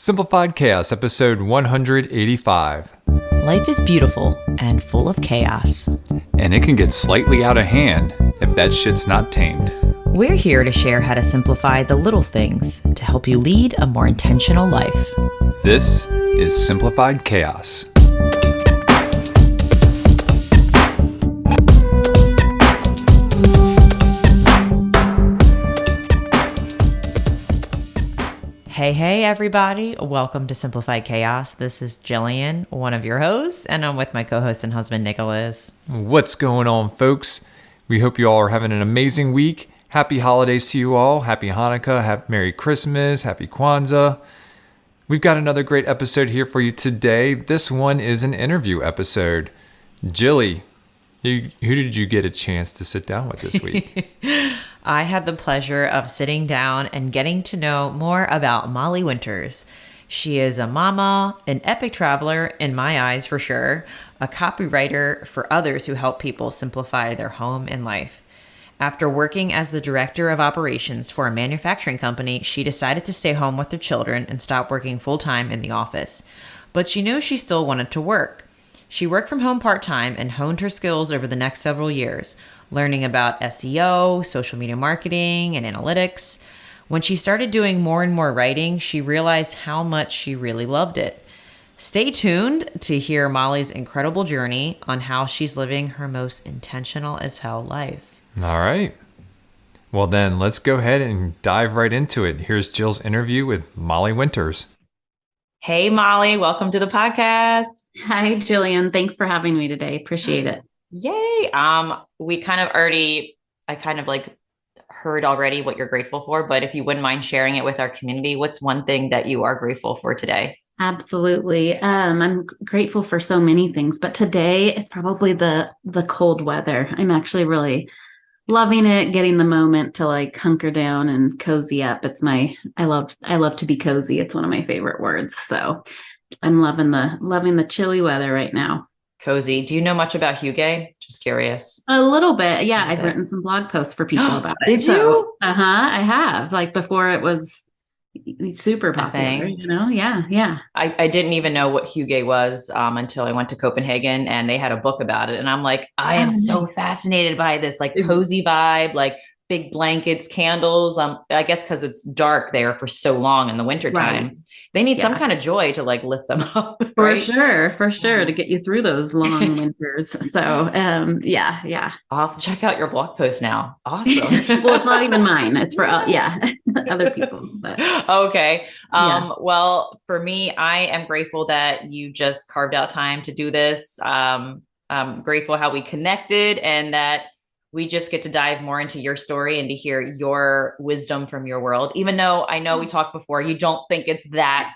Simplified Chaos, episode 185. Life is beautiful and full of chaos. And it can get slightly out of hand if that shit's not tamed. We're here to share how to simplify the little things to help you lead a more intentional life. This is Simplified Chaos. Hey, everybody. Welcome to Simplified Chaos. This is Jillian, one of your hosts, and I'm with my co-host and husband, Nicholas. What's going on, folks? We hope you all are having an amazing week. Happy holidays to you all. Happy Hanukkah, Merry Christmas, Happy Kwanzaa. We've got another great episode here for you today. This one is an interview episode. Jilly, who did you get a chance to sit down with this week? I had the pleasure of sitting down and getting to know more about Molly Winters. She is a mama, an epic traveler in my eyes for sure, a copywriter for others who help people simplify their home and life. After working as the director of operations for a manufacturing company, she decided to stay home with her children and stop working full-time in the office. But she knew she still wanted to work. She worked from home part-time and honed her skills over the next several years, learning about SEO, social media marketing, and analytics. When she started doing more and more writing, she realized how much she really loved it. Stay tuned to hear Molly's incredible journey on how she's living her most intentional as hell life. All right. Well, then let's go ahead and dive right into it. Here's Jill's interview with Molly Winters. Hey, Molly, welcome to the podcast. Hi, Jillian. Thanks for having me today. Appreciate it. Yay. I kind of heard already what you're grateful for, but if you wouldn't mind sharing it with our community, what's one thing that you are grateful for today? Absolutely. I'm grateful for so many things, but today it's probably the cold weather. I'm actually really loving it, getting the moment to hunker down and cozy up. I love to be cozy. It's one of my favorite words. So I'm loving the chilly weather right now. Cozy. Do you know much about Hygge? Just curious. A little bit. Yeah. I've written some blog posts for people about it. Did you? I have, before it was super popular, Yeah. I didn't even know what Hygge was until I went to Copenhagen and they had a book about it. And I'm like, I am so fascinated by this cozy vibe, big blankets, candles. I guess because it's dark there for so long in the wintertime. Right. They need some kind of joy to lift them up. For sure, to get you through those long winters. So, yeah. I'll have to check out your blog post now. Awesome. Well, it's not even mine. It's for, other people. But. Okay. Well, for me, I am grateful that you just carved out time to do this. I'm grateful how we connected and that we just get to dive more into your story and to hear your wisdom from your world. Even though I know we talked before, you don't think it's that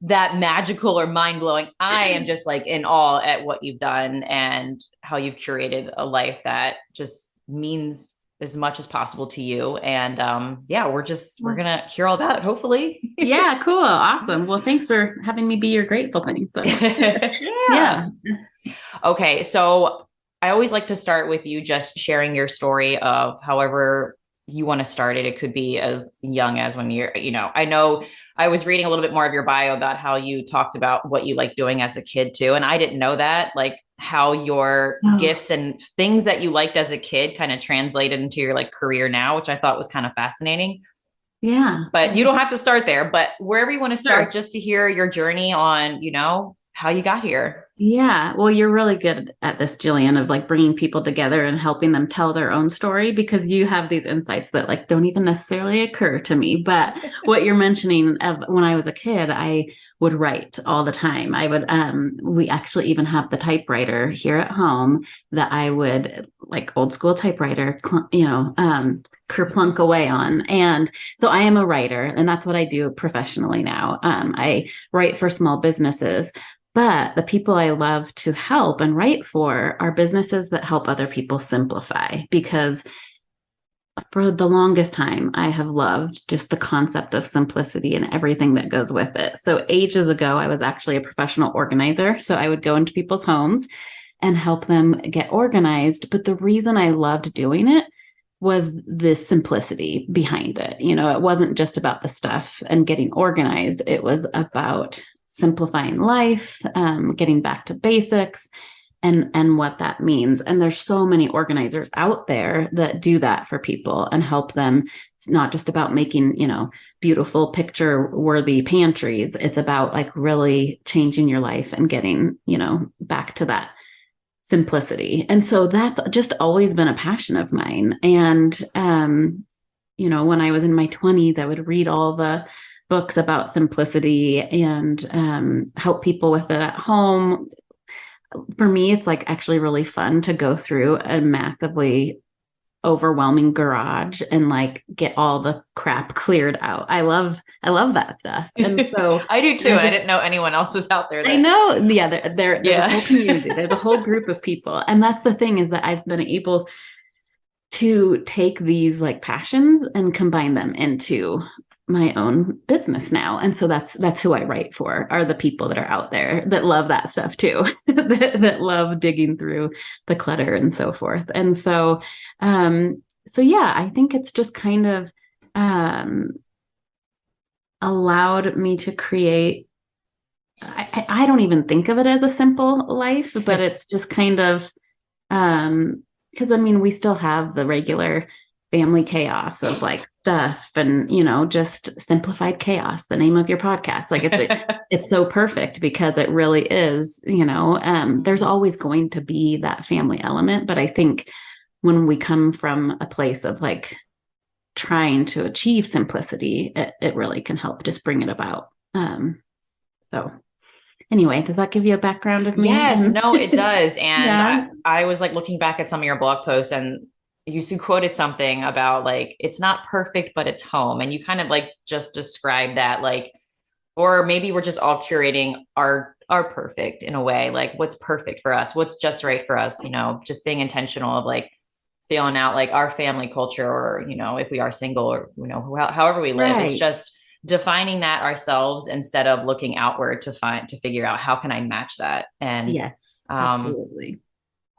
magical or mind-blowing. I am just in awe at what you've done and how you've curated a life that just means as much as possible to you. And we're going to hear all about it, hopefully. Yeah, cool. Awesome. Well, thanks for having me be your grateful thing. So. Yeah. Okay. So I always like to start with you just sharing your story of however you want to start it. It could be as young as when you're, I know I was reading a little bit more of your bio about how you talked about what you like doing as a kid too. And I didn't know that, how your gifts and things that you liked as a kid kind of translated into your career now, which I thought was kind of fascinating. Yeah. But you don't have to start there, but wherever you want to start, just to hear your journey on, how you got here. Yeah. Well, you're really good at this, Jillian, of bringing people together and helping them tell their own story, because you have these insights that don't even necessarily occur to me. But what you're mentioning of when I was a kid, I would write all the time. I would, we actually even have the typewriter here at home that I would old school typewriter, kerplunk away on. And so I am a writer, and that's what I do professionally now. I write for small businesses. But the people I love to help and write for are businesses that help other people simplify, because for the longest time, I have loved just the concept of simplicity and everything that goes with it. So ages ago, I was actually a professional organizer. So I would go into people's homes and help them get organized. But the reason I loved doing it was the simplicity behind it. You know, it wasn't just about the stuff and getting organized. It was about simplifying life, getting back to basics, and what that means. And there's so many organizers out there that do that for people and help them. It's not just about making, you know, beautiful picture worthy pantries. It's about like really changing your life and getting, you know, back to that simplicity. And so that's just always been a passion of mine. And, you know, when I was in my 20s, I would read all the books about simplicity and help people with it at home. For me, it's like actually really fun to go through a massively overwhelming garage and like get all the crap cleared out. I love that stuff. And so I do too. I didn't know anyone else was out there. I know. Yeah. There's a whole community. There's a whole group of people. And that's the thing, is that I've been able to take these like passions and combine them into my own business now. And so that's who I write for, are the people that are out there that love that stuff too, that love digging through the clutter and so forth. And so, so yeah, I think it's just kind of, allowed me to create, I don't even think of it as a simple life, but it's just kind of, because I mean, we still have the regular family chaos of like stuff and, you know, just simplified chaos, the name of your podcast. Like it's so perfect because it really is, you know, there's always going to be that family element. But I think when we come from a place of like trying to achieve simplicity, it really can help just bring it about. So anyway, does that give you a background of me? Yes, no, it does. And Yeah. I was like looking back at some of your blog posts, and you quoted something about like, it's not perfect, but it's home. And you kind of like just described that, like, or maybe we're just all curating our perfect in a way, like what's perfect for us, what's just right for us, you know, just being intentional of like feeling out like our family culture, or, you know, if we are single, or, you know, however we live, it's just defining that ourselves instead of looking outward to figure out how can I match that. And yes, absolutely.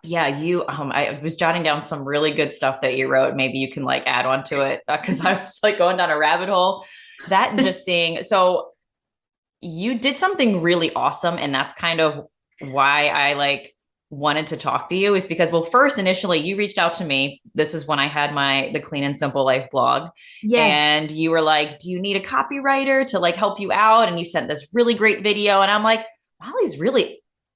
Yeah, I was jotting down some really good stuff that you wrote. Maybe you can like add on to it, because I was like going down a rabbit hole. That and just seeing, so you did something really awesome. And that's kind of why I like wanted to talk to you, is because, well, first, initially you reached out to me. This is when I had the Clean and Simple Life blog. Yes. And you were like, do you need a copywriter to like help you out? And you sent this really great video. And I'm like,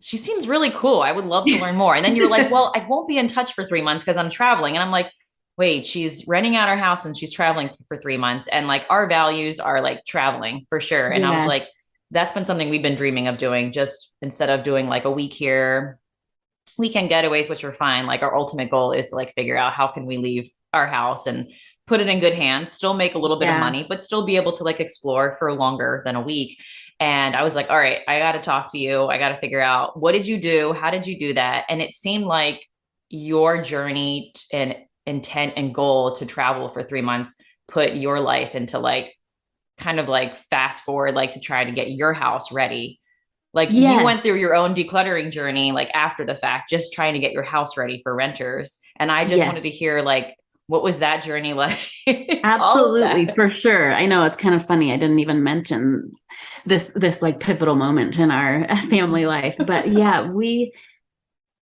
she seems really cool. I would love to learn more. And then you were like, well, I won't be in touch for 3 months because I'm traveling. And I'm like, wait, she's renting out her house and she's traveling for 3 months. And like our values are like traveling for sure. And I was like, that's been something we've been dreaming of doing, just instead of doing like a week here, weekend getaways, which are fine. Like our ultimate goal is to like figure out how can we leave our house and put it in good hands, still make a little bit of money, but still be able to like explore for longer than a week. And I was like, all right, I got to talk to you. I got to figure out, what did you do? How did you do that? And it seemed like your journey and intent and goal to travel for 3 months put your life into like, kind of like fast forward, like to try to get your house ready. Like you went through your own decluttering journey, like after the fact, just trying to get your house ready for renters. And I just wanted to hear like, what was that journey like? Absolutely, for sure. I know it's kind of funny. I didn't even mention this like pivotal moment in our family life, but yeah,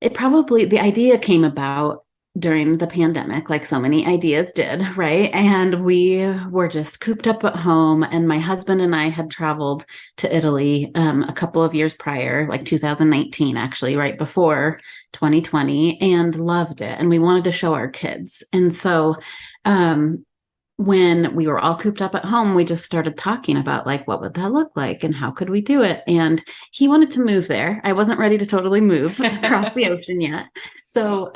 the idea came about during the pandemic, like so many ideas did, right? And we were just cooped up at home. And my husband and I had traveled to Italy a couple of years prior, like 2019, actually, right before 2020, and loved it. And we wanted to show our kids. And so when we were all cooped up at home, we just started talking about like, what would that look like and how could we do it? And he wanted to move there. I wasn't ready to totally move across the ocean yet. So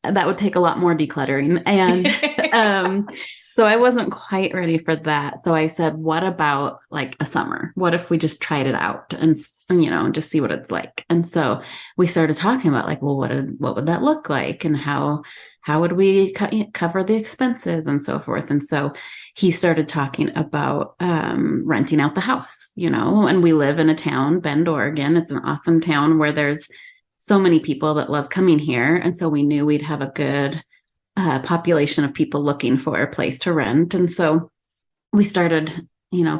that would take a lot more decluttering. And so I wasn't quite ready for that. So I said, what about like a summer? What if we just tried it out and you know, just see what it's like? And so we started talking about like, well, what would that look like? And how would we cover the expenses and so forth? And so he started talking about renting out the house, you know, and we live in a town, Bend, Oregon. It's an awesome town where there's so many people that love coming here. And so we knew we'd have a good population of people looking for a place to rent. And so we started,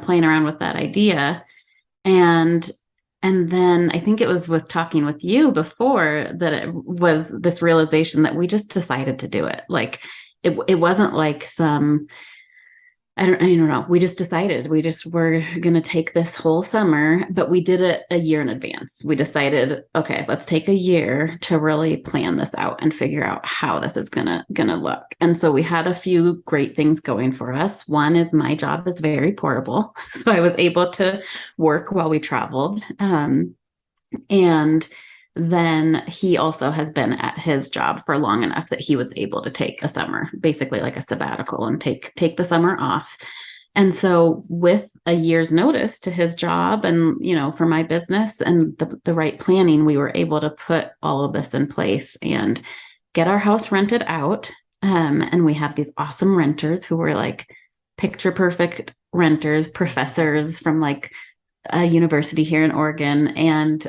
playing around with that idea. And then I think it was with talking with you before that it was this realization that we just decided to do it. Like it wasn't like I don't know. We just decided we just were going to take this whole summer, but we did it a year in advance. We decided, okay, let's take a year to really plan this out and figure out how this is gonna look. And so we had a few great things going for us. One is my job is very portable, so I was able to work while we traveled. And then he also has been at his job for long enough that he was able to take a summer, basically like a sabbatical, and take the summer off. And so with a year's notice to his job and, for my business and the right planning, we were able to put all of this in place and get our house rented out. And we have these awesome renters who were like picture perfect renters, professors from like a university here in Oregon, and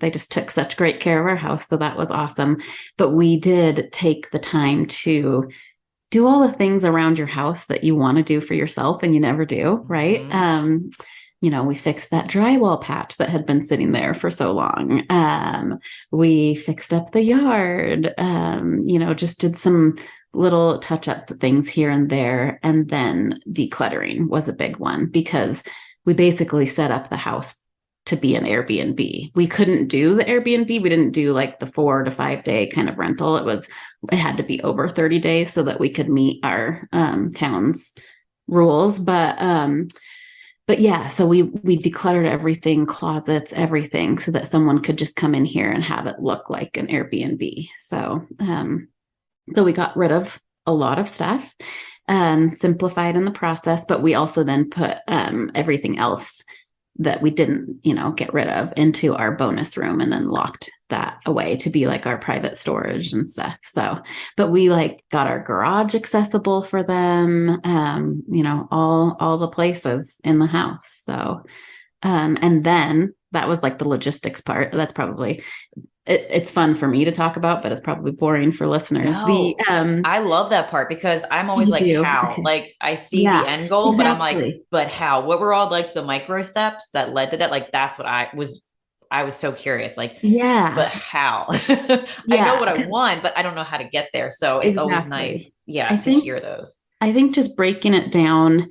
they just took such great care of our house. So that was awesome. But we did take the time to do all the things around your house that you want to do for yourself and you never do, right? Mm-hmm. We fixed that drywall patch that had been sitting there for so long. We fixed up the yard, just did some little touch up things here and there. And then decluttering was a big one because we basically set up the house to be an Airbnb. We couldn't do the Airbnb. We didn't do like the 4 to 5 day kind of rental. It had to be over 30 days so that we could meet our town's rules. But yeah, so we decluttered everything, closets, everything, so that someone could just come in here and have it look like an Airbnb. So we got rid of a lot of stuff. Simplified in the process, but we also then put everything else that we didn't, get rid of into our bonus room and then locked that away to be like our private storage and stuff. So, but we like got our garage accessible for them, all the places in the house. So, and then that was like the logistics part. That's probably it's fun for me to talk about, but it's probably boring for listeners. No, I love that part because I'm always like, how? Okay. Like I see the end goal, exactly. But I'm like, but how? What were all like the micro steps that led to that? Like that's what I was so curious. Like, but how? I know what I want, but I don't know how to get there. So it's always nice, to hear those. I think just breaking it down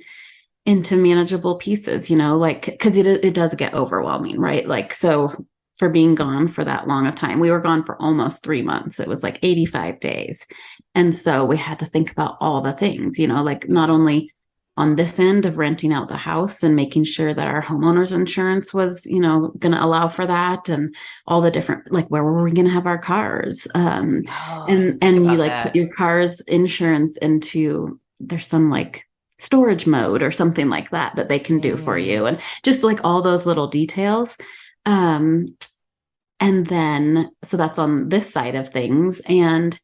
into manageable pieces, like because it does get overwhelming, right? Like so. For being gone for that long of time. We were gone for almost 3 months. It was like 85 days. And so we had to think about all the things, like not only on this end of renting out the house and making sure that our homeowner's insurance was, going to allow for that, and all the different, like where were we going to have our cars? And you like put your car's insurance into, there's some like storage mode or something like that they can do for you. And just like all those little details. And then, so that's on this side of things, and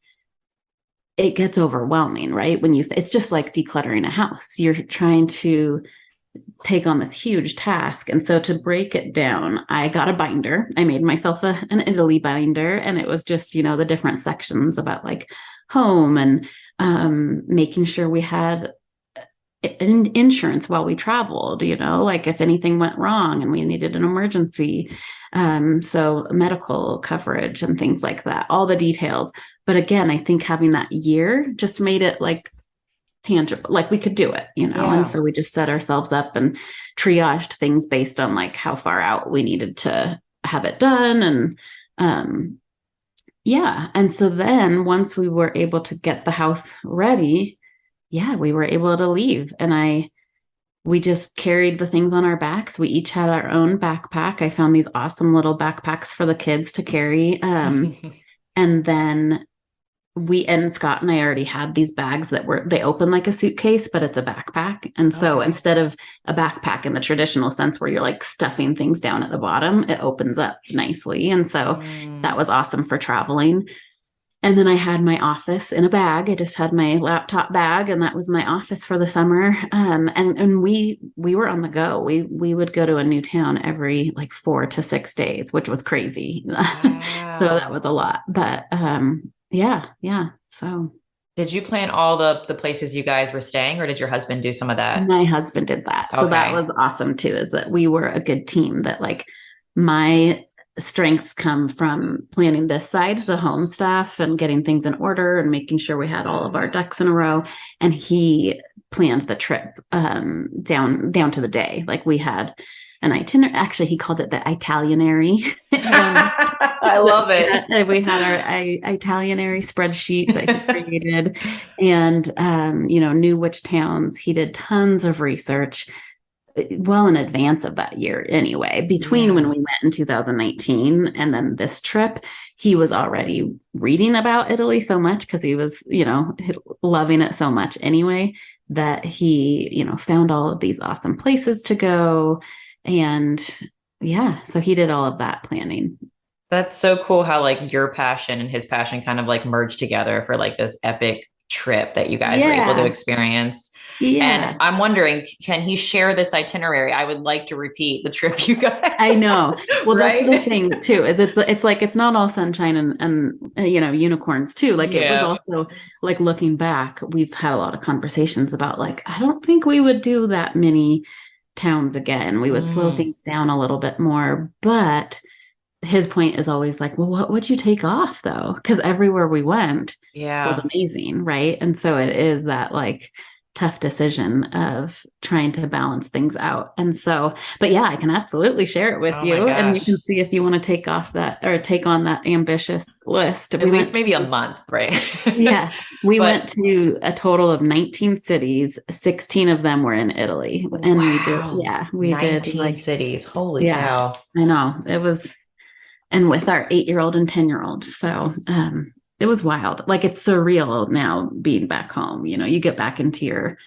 it gets overwhelming, right? When it's just like decluttering a house. You're trying to take on this huge task. And so to break it down, I got a binder. I made myself an Italy binder, and it was just, the different sections about like home and making sure we had insurance while we traveled, like if anything went wrong and we needed an emergency. So medical coverage and things like that, all the details. But again, I think having that year just made it like tangible, like we could do it, And so we just set ourselves up and triaged things based on like how far out we needed to have it done. And and so then once we were able to get the house ready, we were able to leave, and we just carried the things on our backs. We each had our own backpack. I found these awesome little backpacks for the kids to carry. And then Scott and I already had these bags they open like a suitcase, but it's a backpack. And so instead of a backpack in the traditional sense where you're like stuffing things down at the bottom, it opens up nicely. And so that was awesome for traveling. And then I had my office in a bag. I just had my laptop bag, and that was my office for the summer. And we were on the go. We would go to a new town every like 4 to 6 days, which was crazy. Wow. So that was a lot. But So Did you plan all the places you guys were staying, or did your husband do some of that? My husband did that. So that Okay. was awesome too, is that we were a good team that like my strengths come from planning this side, the home stuff and getting things in order and making sure we had all of our ducks in a row. And he planned the trip down to the day. Like we had an itinerary. Actually, he called it the Italianary. And I love it. we had our Italianary spreadsheet that he created, and knew which towns. He did tons of research well in advance of that year anyway. Between when Yeah. we went in 2019 and then this trip, he was already reading about Italy so much because he was, loving it so much anyway, that he, found all of these awesome places to go. And yeah, so he did all of that planning. That's so cool how like your passion and his passion kind of like merged together for like this epic trip that you guys were able to Yeah. experience. And Yeah. I'm wondering, can he share this itinerary? I would like to repeat the trip you guys, I know. Well, that's the right? thing too, is it's like it's not all sunshine and unicorns too. Like it was Yeah. also like looking back, we've had a lot of conversations about like I don't think we would do that many towns again. We would slow Mm, things down a little bit more, but his point is always like, well, what would you take off though? Because everywhere we went was yeah. amazing, right? And so it is that like tough decision of trying to balance things out. And so, but yeah, I can absolutely share it with Oh my you, and you gosh. can see if you want to take off that or take on that ambitious list. At We least went maybe a to month, right? yeah, we But went to a total of 19 cities. 16 of them were in Italy, and wow, we did 19 like cities. Holy yeah, cow. I know it was, and with our 8-year-old and 10-year-old. So it was wild. Like it's surreal now being back home. You get back into your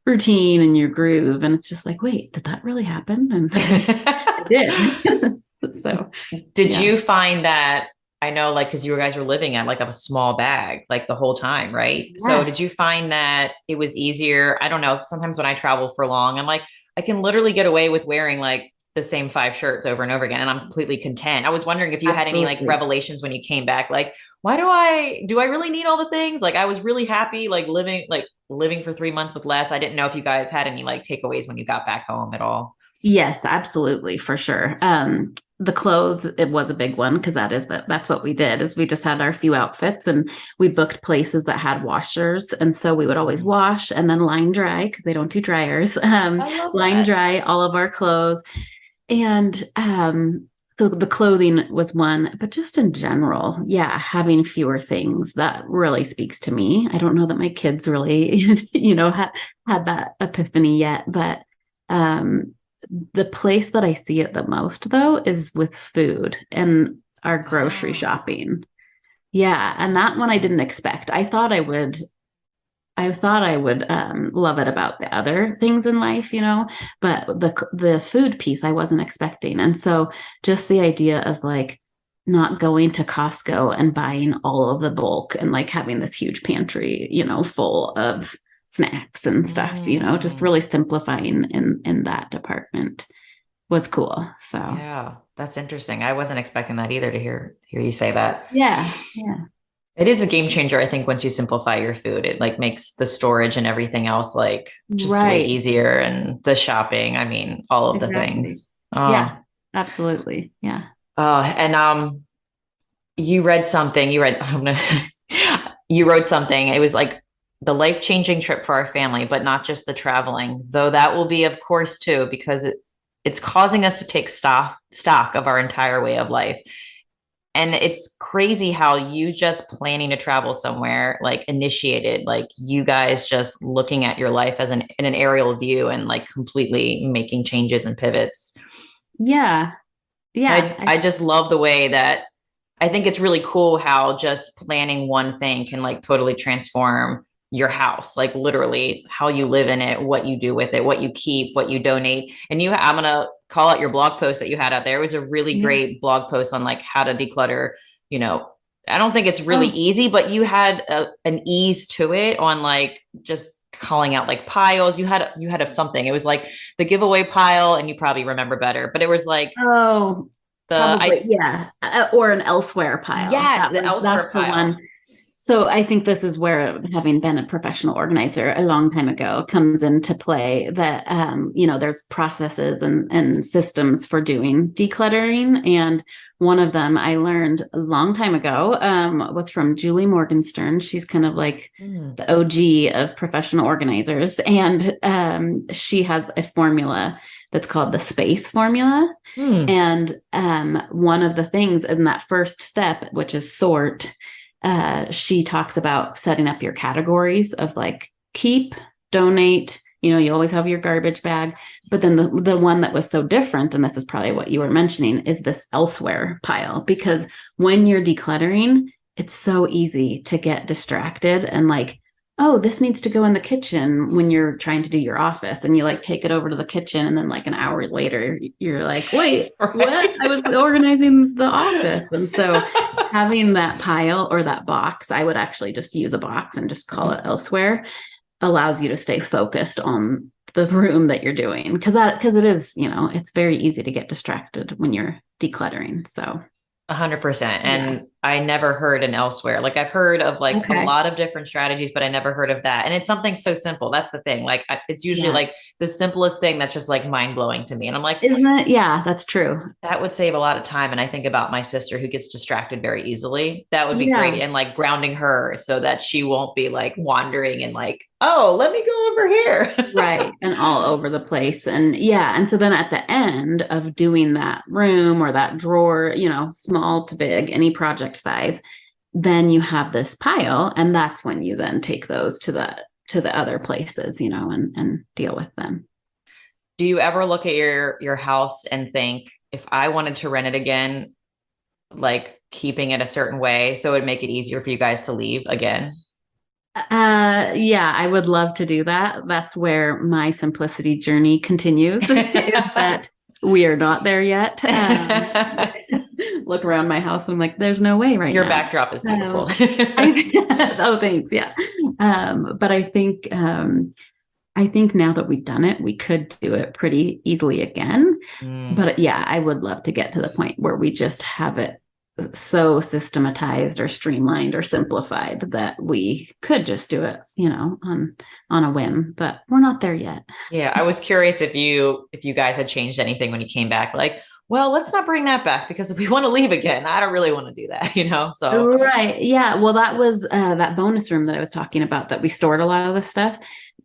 routine and your groove, and it's just like, wait, did that really happen? And it did. So Did yeah. you find that I know like because you guys were living at like a small bag like the whole time, right? So did Yes, you find that it was easier? I don't know. Sometimes when I travel for long, I'm like, I can literally get away with wearing like the same 5 shirts over and over again, and I'm completely content. I was wondering if you had any like absolutely. revelations when you came back, like, why do I really need all the things? Like I was really happy living for 3 months with less. I didn't know if you guys had any like takeaways when you got back home at all. Yes, absolutely, for sure. The clothes, it was a big one because that's what we did is we just had our few outfits and we booked places that had washers. And so we would always Mm. wash and then line dry because they don't do dryers. I love Line that. dry all of our clothes. And so the clothing was one, but just in general, yeah, having fewer things that really speaks to me. I don't know that my kids really, had that epiphany yet, but um, the place that I see it the most though is with food and our grocery Wow. shopping. Yeah, and that one I didn't expect. I thought I would love it about the other things in life, but the food piece I wasn't expecting. And so just the idea of like not going to Costco and buying all of the bulk and like having this huge pantry, full of snacks and stuff, just Mm. really simplifying in that department was cool. So Yeah, that's interesting. I wasn't expecting that either to hear you say that. yeah, yeah, It is a game changer, I think, once you simplify your food. It like makes the storage and everything else like just way right, easier and the shopping, I mean, all of the exactly. things. Oh. Yeah, absolutely. Yeah. And you read something, you wrote something. It was like the life-changing trip for our family, but not just the traveling, though that will be of course too, because it's causing us to take stock of our entire way of life. And it's crazy how you just planning to travel somewhere like initiated like you guys just looking at your life as in an aerial view and like completely making changes and pivots. Yeah. Yeah. I just love the way that I think it's really cool how just planning one thing can like totally transform your house, like literally how you live in it, what you do with it, what you keep, what you donate. And I'm going to call out your blog post that you had out there. It was a really Yeah. great blog post on like how to declutter, you know, I don't think it's really Oh, easy, but you had an ease to it on like just calling out like piles. You had something. It was like the giveaway pile, and you probably remember better, but it was like oh, the probably. I Yeah. Or an elsewhere pile. yes, the elsewhere That's the pile. one. So I think this is where having been a professional organizer a long time ago comes into play, that, there's processes and systems for doing decluttering. And one of them I learned a long time ago was from Julie Morgenstern. She's kind of like the OG of professional organizers. And she has a formula that's called the space formula. And one of the things in that first step, which is sort, she talks about setting up your categories of like keep, donate, you always have your garbage bag. But then the one that was so different, and this is probably what you were mentioning, is this elsewhere pile. Because when you're decluttering, it's so easy to get distracted and like, oh, this needs to go in the kitchen when you're trying to do your office, and you like take it over to the kitchen, and then like an hour later you're like, wait, right. What? I was organizing the office. And so having that pile or that box, I would actually just use a box and just call it elsewhere, allows you to stay focused on the room that you're doing, because it is, it's very easy to get distracted when you're decluttering. So 100%. And I never heard an elsewhere. Like I've heard of like a lot of different strategies, but I never heard of that. And it's something so simple. That's the thing. Like it's usually like the simplest thing that's just like mind blowing to me. And I'm like, isn't it? Yeah, that's true. That would save a lot of time. And I think about my sister who gets distracted very easily. That would be great. And like grounding her so that she won't be like wandering and like, oh, let me go over here. Right. And all over the place. And and so then at the end of doing that room or that drawer, small to big, any project size, then you have this pile. And that's when you then take those to the other places, and deal with them. Do you ever look at your house and think, if I wanted to rent it again, like keeping it a certain way so it would make it easier for you guys to leave again? I would love to do that. That's where my simplicity journey continues. That we are not there yet. Look around my house, I'm like, there's no way right Your now. backdrop is beautiful. Oh, thanks. Yeah. But I think now that we've done it, we could do it pretty easily again. But I would love to get to the point where we just have it so systematized or streamlined or simplified that we could just do it, on a whim, but we're not there yet. Yeah. I was curious if you guys had changed anything when you came back, like, well, let's not bring that back because if we want to leave again, I don't really want to do that, so. Right. Yeah. Well, that was that bonus room that I was talking about, that we stored a lot of the stuff.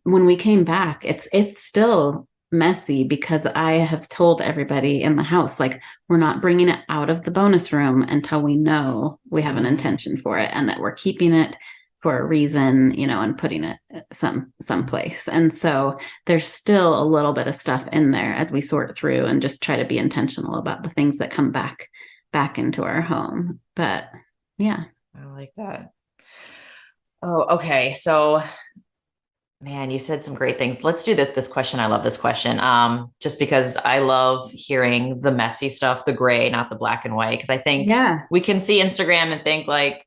When we came back, it's still messy because I have told everybody in the house, like, we're not bringing it out of the bonus room until we know we have an intention for it and that we're keeping it for a reason, and putting it someplace. And so there's still a little bit of stuff in there as we sort through and just try to be intentional about the things that come back into our home. But yeah. I like that. Oh, okay. So man, you said some great things. Let's do this question. I love this question. Just because I love hearing the messy stuff, the gray, not the black and white. Because I think we can see Instagram and think like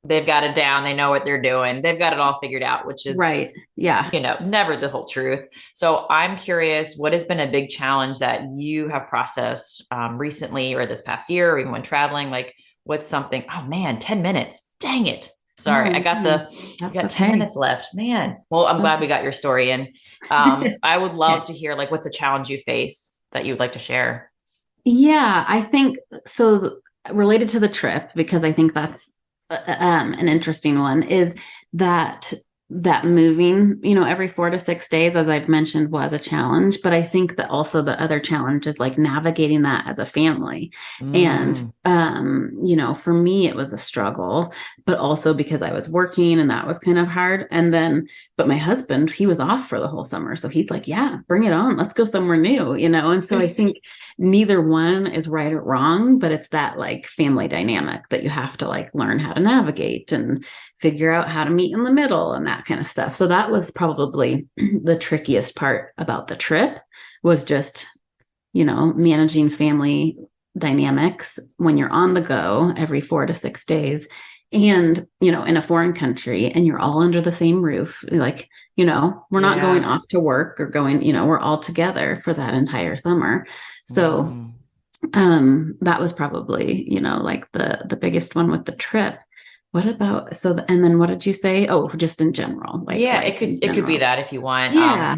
they've got it down. They know what they're doing. They've got it all figured out, which is right. Yeah. Never the whole truth. So I'm curious, what has been a big challenge that you have processed recently or this past year, or even when traveling? Like what's something, oh man, 10 minutes. Dang it. Sorry, I got 10 minutes left, man. Well, I'm glad we got your story. And I would love to hear like, what's a challenge you face that you'd like to share? Yeah, I think so. Related to the trip, because I think that's an interesting one, is that moving, every 4 to 6 days, as I've mentioned, was a challenge. But I think that also the other challenge is like navigating that as a family. And, for me, it was a struggle, but also because I was working and that was kind of hard. But my husband, he was off for the whole summer. So he's like, yeah, bring it on. Let's go somewhere new, And so I think neither one is right or wrong, but it's that like family dynamic that you have to like learn how to navigate and figure out how to meet in the middle and that kind of stuff. So that was probably the trickiest part about the trip, was just, managing family dynamics when you're on the go every 4 to 6 days and, in a foreign country, and you're all under the same roof. Like, we're not going off to work or going, we're all together for that entire summer. So that was probably, like the biggest one with the trip. what about, and then what did you say? Oh, just in general, like Yeah, life in it could be general. that if you want. Yeah.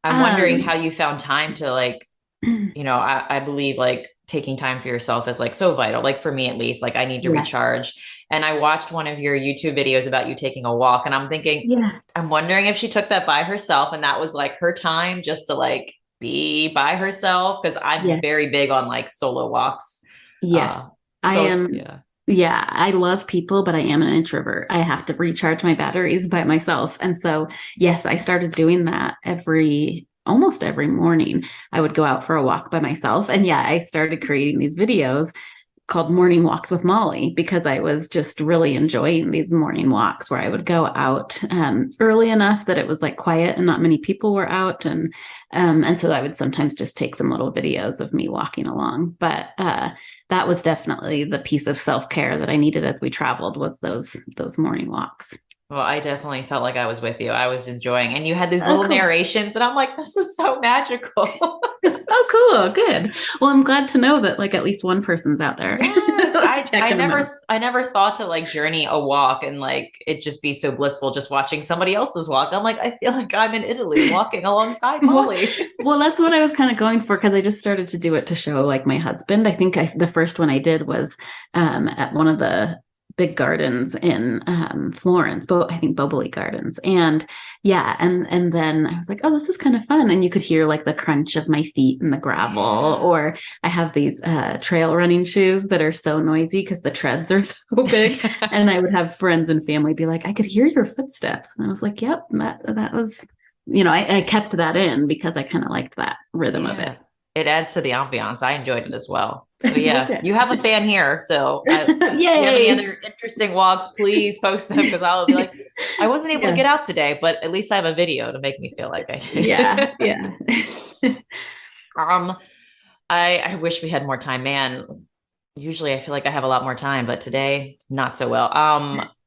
I'm wondering how Um, you found time to like, I believe like taking time for yourself is like so vital. Like for me at least, like I need to yes. recharge. And I watched one of your YouTube videos about you taking a walk, and I'm thinking, Yeah. I'm wondering if she took that by herself and that was like her time just to like be by herself. Cause I'm Yes. very big on like solo walks. Uh, Yes. I so am. yeah. Yeah, I love people, but I am an introvert. I have to recharge my batteries by myself. And so, yes, I started doing that almost every morning. I would go out for a walk by myself. And yeah, I started creating these videos called Morning Walks with Molly because I was just really enjoying these morning walks where I would go out early enough that it was like quiet and not many people were out, and so I would sometimes just take some little videos of me walking along. But that was definitely the piece of self care that I needed as we traveled was those morning walks. Well, I definitely felt like I was with you. I was enjoying, and you had these Oh, little cool. narrations, and I'm like, this is so magical. Oh, cool. Good. Well, I'm glad to know that like at least one person's out there Yes, like checking them out. I never thought to like journey a walk and like it just be so blissful just watching somebody else's walk. I'm like, I feel like I'm in Italy walking alongside Well, Molly. well, that's what I was kind of going for because I just started to do it to show like my husband. I think the first one I did was at one of the big gardens in Florence, I think Boboli Gardens, and yeah, and then I was like, oh, this is kind of fun, and you could hear like the crunch of my feet in the gravel, Yeah. or I have these trail running shoes that are so noisy because the treads are so big, and I would have friends and family be like, I could hear your footsteps, and I was like, yep, that was I kept that in because I kind of liked that rhythm of it. Yeah. It adds to the ambiance. I enjoyed it as well. So yeah, Okay. you have a fan here. So if you have any Yay. other interesting walks, please post them because I'll be like, I wasn't able to Yeah. get out today, but at least I have a video to make me feel like I Yeah. did. Yeah. um, I wish we had more time, man. Usually I feel like I have a lot more time, but today not so well.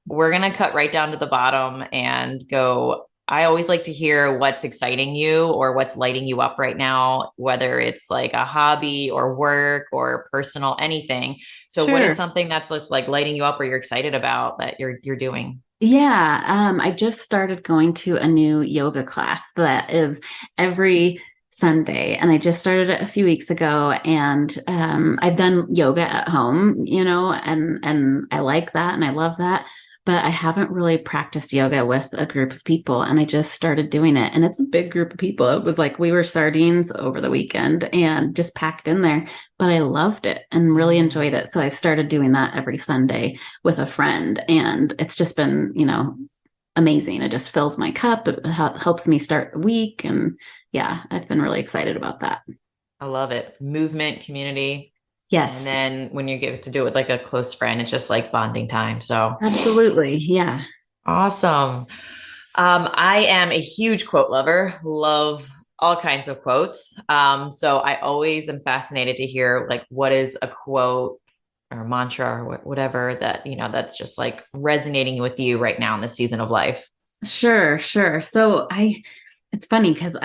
We're gonna cut right down to the bottom and go. I always like to hear what's exciting you or what's lighting you up right now, whether it's like a hobby or work or personal, anything. So what is Sure. something that's just like lighting you up or you're excited about that you're doing? Yeah. I just started going to a new yoga class that is every Sunday, and I just started it a few weeks ago. And I've done yoga at home, and I like that and I love that. But I haven't really practiced yoga with a group of people, and I just started doing it. And it's a big group of people. It was like we were sardines over the weekend and just packed in there. But I loved it and really Mm. enjoyed it. So I've started doing that every Sunday with a friend, and it's just been amazing. It just fills my cup. It helps me start the week, and yeah, I've been really excited about that. I love it. Movement, community. And Yes, then when you get to do it with like a close friend, it's just like bonding time. So absolutely. Yeah. awesome. I am a huge quote lover, love all kinds of quotes. So I always am fascinated to hear like what is a quote or mantra or whatever that, that's just like resonating with you right now in this season of life. Sure, sure. It's funny because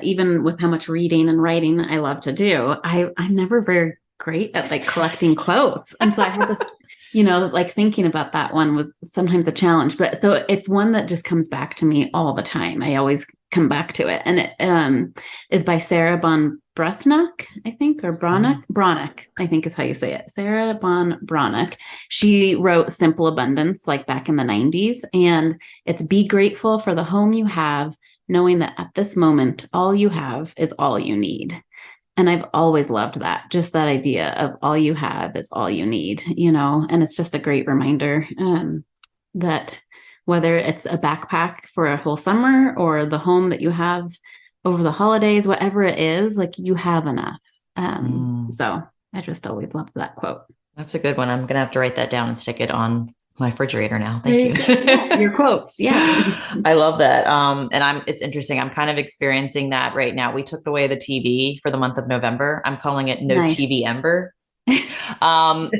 even with how much reading and writing I love to do, I'm never very great at like collecting quotes, and so I had to, like thinking about that one was sometimes a challenge. But so it's one that just comes back to me all the time. I always come back to it, and it is by Sarah Ban Breathnach, I think, or Mhm. Branach, I think is how you say it. Sarah Ban Branach. She wrote Simple Abundance like back in the 90s, and it's be grateful for the home you have, knowing that at this moment, all you have is all you need. And I've always loved that, just that idea of all you have is all you need, and it's just a great reminder that whether it's a backpack for a whole summer or the home that you have over the holidays, whatever it is, like you have enough. Mm, So I just always loved that quote. that's a good one. I'm gonna have to write that down and stick it on my refrigerator now. There Thank you you. go. Yeah, your quotes. Yeah. I love that. And it's interesting. I'm kind of experiencing that right now. We took away the TV for the month of November. I'm calling it No Nice. TV Ember. Um,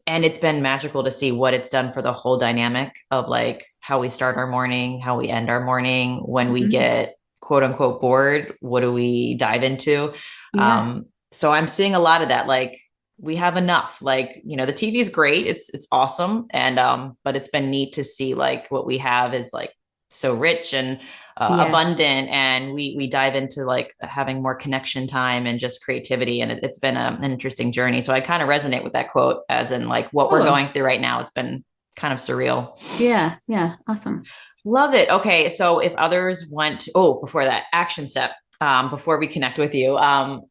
and it's been magical to see what it's done for the whole dynamic of like how we start our morning, how we end our morning, when we Mhm. get quote unquote bored, what do we dive into? Yeah. So I'm seeing a lot of that. Like we have enough. Like, you know, the TV is great. It's awesome. And but it's been neat to see like what we have is like so rich and Yes. abundant, and we dive into like having more connection time and just creativity, and it's been an interesting journey. So I kind of resonate with that quote, as in like what we're Cool. going through right now. It's been kind of surreal. Yeah. Yeah. Awesome. Love it. Okay, so if others want to, oh, before that, action step, before we connect with you, Yes.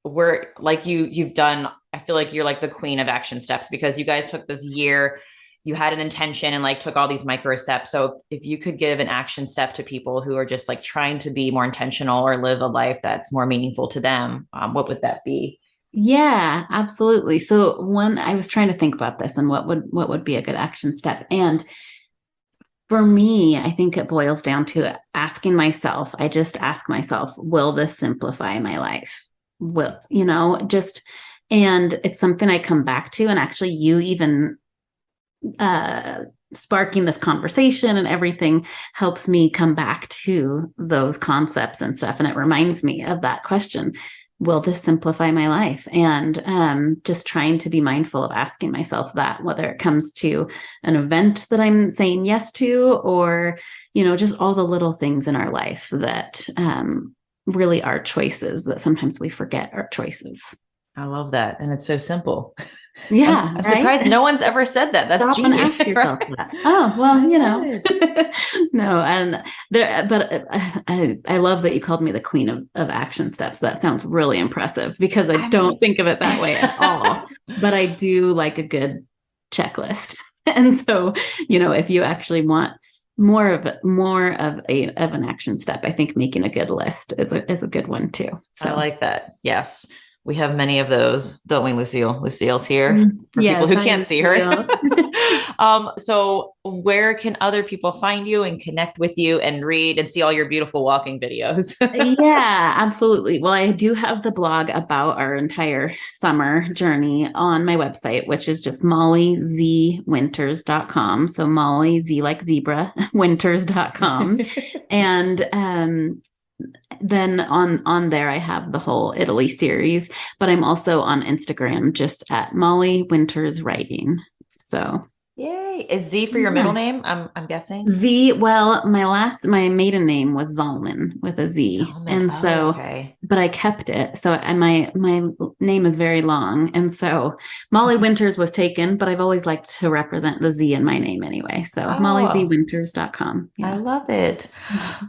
where like you've done, I feel like you're like the queen of action steps, because you guys took this year, you had an intention and like took all these micro steps. So if you could give an action step to people who are just like trying to be more intentional or live a life that's more meaningful to them, what would that be? Yeah, absolutely. So one, I was trying to think about this and what would be a good action step. And for me, I think it boils down to asking myself, I just ask myself, will this simplify my life? Will, just, and it's something I come back to. And actually, you even uh, sparking this conversation and everything helps me come back to those concepts and stuff. And it reminds me of that question, will this simplify my life? And just trying to be mindful of asking myself that, whether it comes to an event that I'm saying yes to, or, just all the little things in our life that really are choices that sometimes we forget are choices. I love that. And it's so simple. Yeah, I'm right? surprised no one's ever said that. That's Stop genius. and ask yourself that. Oh, well, no, and there, but I love that you called me the queen of action steps. That sounds really impressive because I don't think of it that way at all. But I do like a good checklist. And so, if you actually want more of an action step, I think making a good list is a good one too. So I like that. Yes. We have many of those, don't we, Lucille? Lucille's here for yes, people who can't see her. So where can other people find you and connect with you and read and see all your beautiful walking videos? Yeah, absolutely. Well, I do have the blog about our entire summer journey on my website, which is just mollyzwinters.com. So Molly, Z like zebra, winters.com. And then on there I have the whole Italy series, but I'm also on Instagram just at Molly Winters Writing. So Yay. Is Z for your middle name? I'm guessing. Z, well, my maiden name was Zalman with a Z. Zalman. And so, okay. but I kept it. So my name is very long. And so Molly Winters was taken, but I've always liked to represent the Z in my name anyway. So mollyzwinters.com. Yeah. I love it.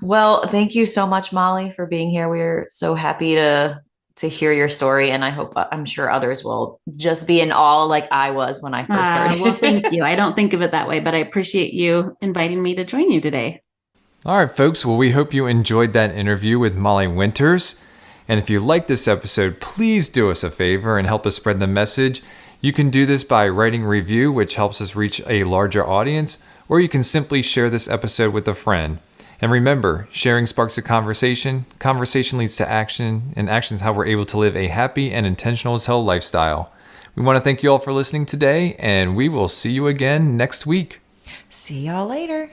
Well, thank you so much, Molly, for being here. We're so happy to hear your story, and I'm sure others will just be in awe like I was when I first started. Well, thank you. I don't think of it that way, but I appreciate you inviting me to join you today. All right, folks. Well, we hope you enjoyed that interview with Molly Winters. And if you like this episode, please do us a favor and help us spread the message. You can do this by writing a review, which helps us reach a larger audience, or you can simply share this episode with a friend. And remember, sharing sparks a conversation, conversation leads to action, and action is how we're able to live a happy and intentional as hell lifestyle. We want to thank you all for listening today, and we will see you again next week. See y'all later.